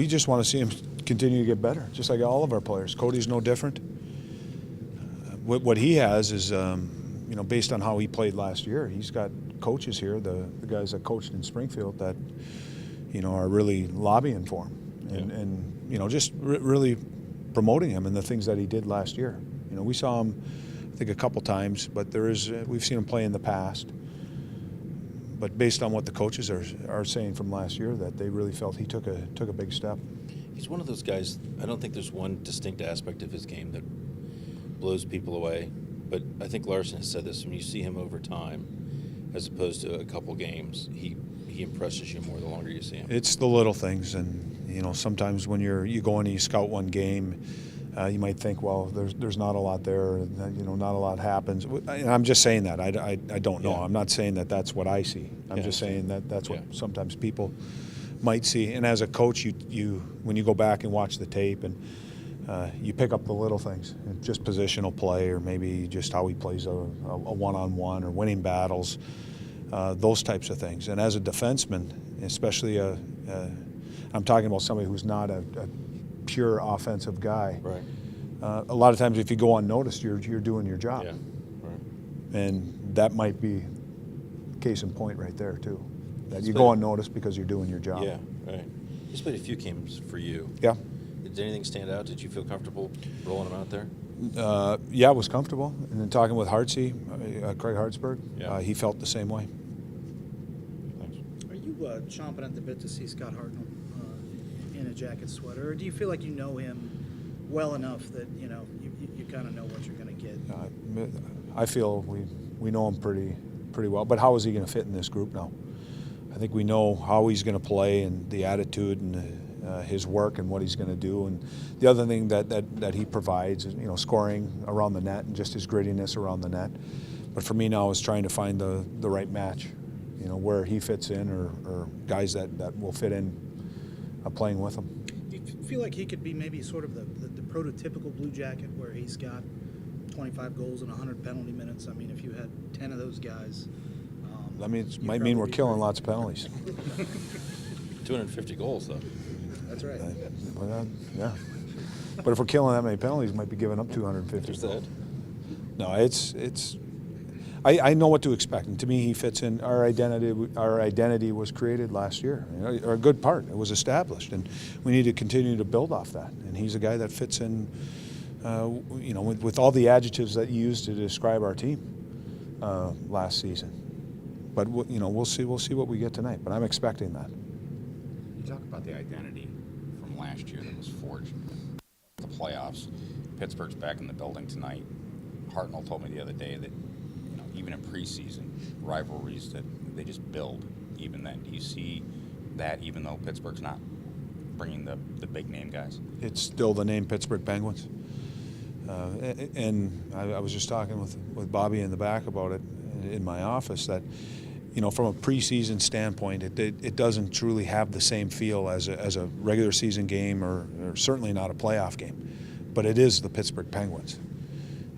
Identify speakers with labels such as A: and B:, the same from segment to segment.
A: we just want to see him continue to get better, just like all of our players. Cody's no different. What he has is, based on how he played last year, he's got coaches here, the guys that coached in Springfield that, are really lobbying for him and just really promoting him and the things that he did last year. We saw him, I think, a couple times, but we've seen him play in the past. But based on what the coaches are saying from last year, that they really felt he took a big step.
B: He's one of those guys, I don't think there's one distinct aspect of his game that blows people away. But I think Larson has said this, when you see him over time, as opposed to a couple games, he impresses you more the longer you see him.
A: It's the little things, and sometimes when you go in and you scout one game, you might think, well, there's not a lot there, not a lot happens. And I'm just saying that. I don't know.
B: Yeah.
A: I'm not saying that that's what I see. I'm just saying that that's what sometimes people might see. And as a coach, you when you go back and watch the tape and you pick up the little things, just positional play, or maybe just how he plays a one-on-one or winning battles, those types of things. And as a defenseman, especially I'm talking about somebody who's not a pure offensive guy.
B: Right.
A: A lot of times, if you go unnoticed, you're doing your job.
B: Yeah. Right.
A: And that might be case in point right there too. That you go unnoticed because you're doing your job.
B: Yeah. Right. He's played a few games for you.
A: Yeah.
B: Did anything stand out? Did you feel comfortable rolling him out there?
A: Yeah, I was comfortable. And then talking with Hartsey, Craig Hartsburg, he felt the same way.
B: Thanks.
C: Are you chomping at the bit to see Scott Hartnell in a jacket sweater, or do you feel like you know him well enough that you kind of know what you're going to get?
A: I feel we know him pretty well. But how is he going to fit in this group now? I think we know how he's going to play and the attitude and his work and what he's going to do. And the other thing that he provides is scoring around the net and just his grittiness around the net. But for me now is trying to find the right match, where he fits in or guys that will fit in playing with him.
C: Do you feel like he could be maybe sort of the prototypical Blue Jacket, where he's got 25 goals and 100 penalty minutes? I mean, if you had 10 of those guys,
A: it might mean we're killing lots of penalties.
B: 250 goals, though.
C: That's right.
A: Yeah. But if we're killing that many penalties, we might be giving up 250.
B: There's that.
A: No, I know what to expect, and to me, he fits in. Our identity was created last year, or a good part. It was established, and we need to continue to build off that. And he's a guy that fits in, with all the adjectives that you used to describe our team last season. But we'll see what we get tonight. But I'm expecting that.
D: You talk about the identity from last year that was forged. The playoffs. Pittsburgh's back in the building tonight. Hartnell told me the other day that even in preseason rivalries that they just build even then. Do you see that even though Pittsburgh's not bringing the big name guys? It's
A: still the name Pittsburgh Penguins. And I was just talking with Bobby in the back about it in my office that, from a preseason standpoint, it doesn't truly have the same feel as a regular season game or certainly not a playoff game. But it is the Pittsburgh Penguins.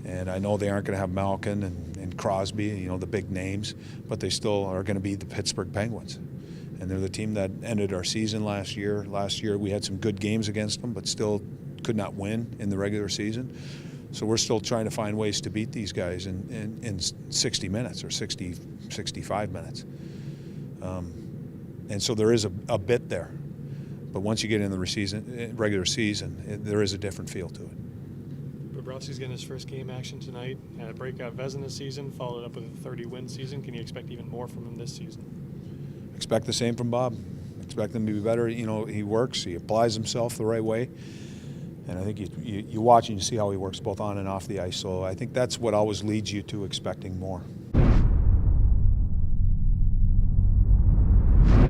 A: And I know they aren't going to have Malkin and Crosby, the big names, but they still are going to be the Pittsburgh Penguins. And they're the team that ended our season last year. Last year we had some good games against them, but still could not win in the regular season. So we're still trying to find ways to beat these guys in 60 minutes or 65 minutes. And so there is a bit there. But once you get in the regular season, there is a different feel to it.
E: Bobrovsky's getting his first game action tonight. Had a breakout Vezina season, followed up with a 30-win season. Can you expect even more from him this season?
A: Expect the same from Bob. Expect him to be better. He works. He applies himself the right way. And I think you watch and you see how he works both on and off the ice. So I think that's what always leads you to expecting more.